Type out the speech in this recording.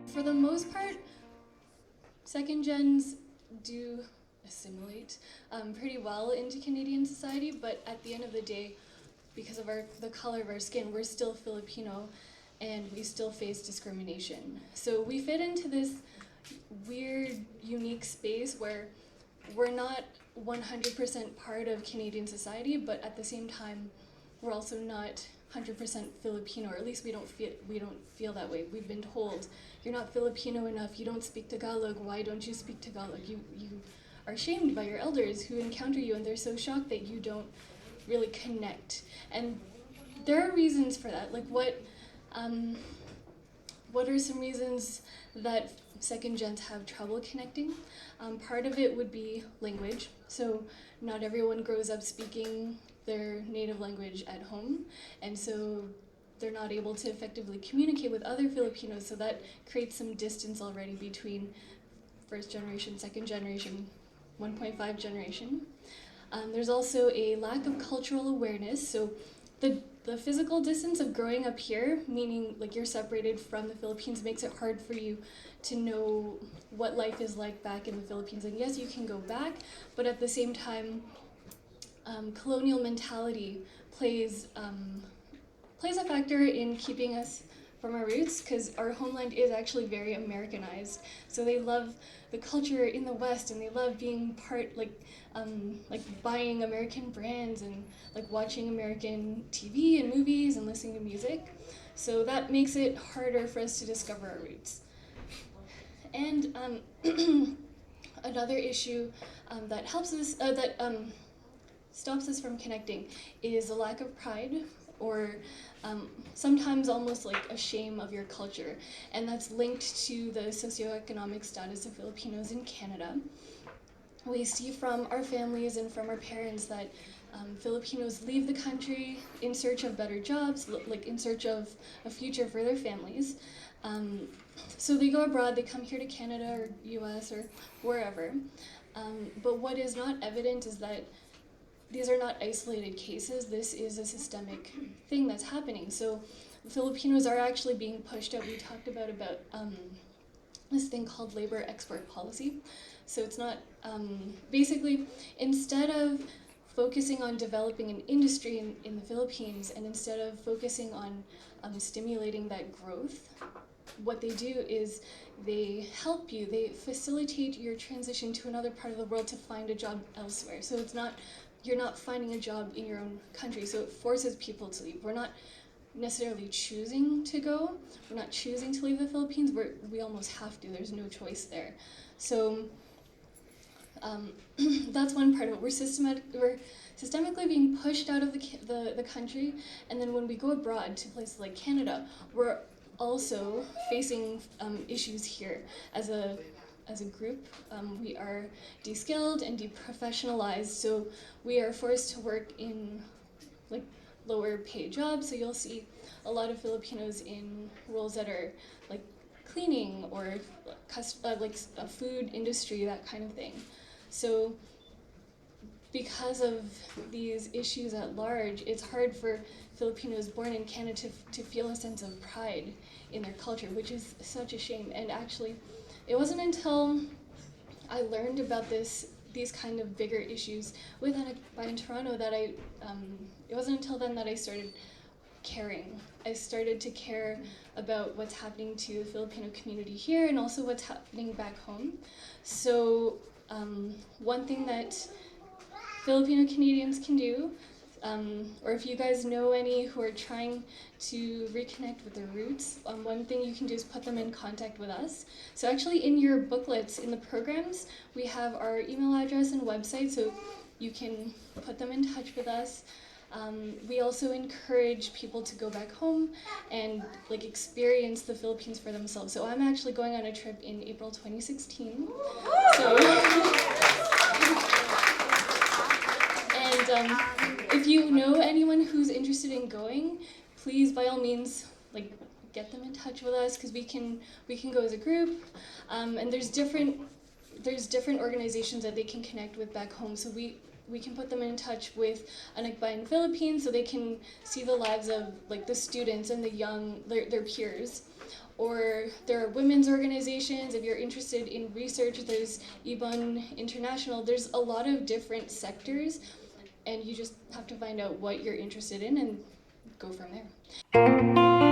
For the most part, second gens do assimilate pretty well into Canadian society, but at the end of the day, because of the color of our skin, we're still Filipino and we still face discrimination. So we fit into this weird, unique space where we're not 100% part of Canadian society, but at the same time, we're also not 100% Filipino, or at least we don't feel that way. We've been told, you're not Filipino enough, you don't speak Tagalog, why don't you speak Tagalog? You are shamed by your elders who encounter you, and they're so shocked that you don't really connect. And there are reasons for that. Like what are some reasons that second gens have trouble connecting? Part of it would be language. So not everyone grows up speaking their native language at home, and so they're not able to effectively communicate with other Filipinos, so that creates some distance already between first generation, second generation, 1.5 generation. There's also a lack of cultural awareness. So the physical distance of growing up here, meaning like you're separated from the Philippines, makes it hard for you to know what life is like back in the Philippines. And yes, you can go back, but at the same time, colonial mentality plays a factor in keeping us from our roots, because our homeland is actually very Americanized. So they love the culture in the West, and they love being part, like buying American brands and like watching American TV and movies and listening to music. So that makes it harder for us to discover our roots. And another issue that helps us, stops us from connecting is a lack of pride, or sometimes almost like a shame of your culture. And that's linked to the socioeconomic status of Filipinos in Canada. We see from our families and from our parents that Filipinos leave the country in search of better jobs, like in search of a future for their families. So they go abroad, they come here to Canada or US or wherever. But what is not evident is that these are not isolated cases. This is a systemic thing that's happening. So Filipinos are actually being pushed out. We talked about this thing called labor export policy. So it's not, basically, instead of focusing on developing an industry in the Philippines, and instead of focusing on stimulating that growth, what they do is they help you, they facilitate your transition to another part of the world to find a job elsewhere. So it's not, you're not finding a job in your own country, so it forces people to leave. We're not necessarily choosing to go, we're not choosing to leave the Philippines, we almost have to, there's no choice there. So that's one part of it. We're systemically being pushed out of the country, and then when we go abroad to places like Canada, we're also facing issues here as a group. We are de-skilled and deprofessionalized, so we are forced to work in like lower paid jobs. So you'll see a lot of Filipinos in roles that are like cleaning or like a food industry, that kind of thing. So because of these issues at large, it's hard for Filipinos born in Canada to feel a sense of pride in their culture, which is such a shame. And actually, it wasn't until I learned about these kind of bigger issues with anakbayan.toronto that it wasn't until then that I started caring. I started to care about what's happening to the Filipino community here and also what's happening back home. So one thing that Filipino Canadians can do, or if you guys know any who are trying to reconnect with their roots, one thing you can do is put them in contact with us. So actually in your booklets, in the programs, we have our email address and website, so you can put them in touch with us. We also encourage people to go back home and like experience the Philippines for themselves. So I'm actually going on a trip in April 2016. So and if you know anyone who's interested in going, please by all means like get them in touch with us, because we can go as a group. And there's different there's different organizations that they can connect with back home. So we can put them in touch with Anakbayan Philippines so they can see the lives of like the students and the young, their peers. Or there are women's organizations. If you're interested in research, there's Ibon International. There's a lot of different sectors, and you just have to find out what you're interested in and go from there.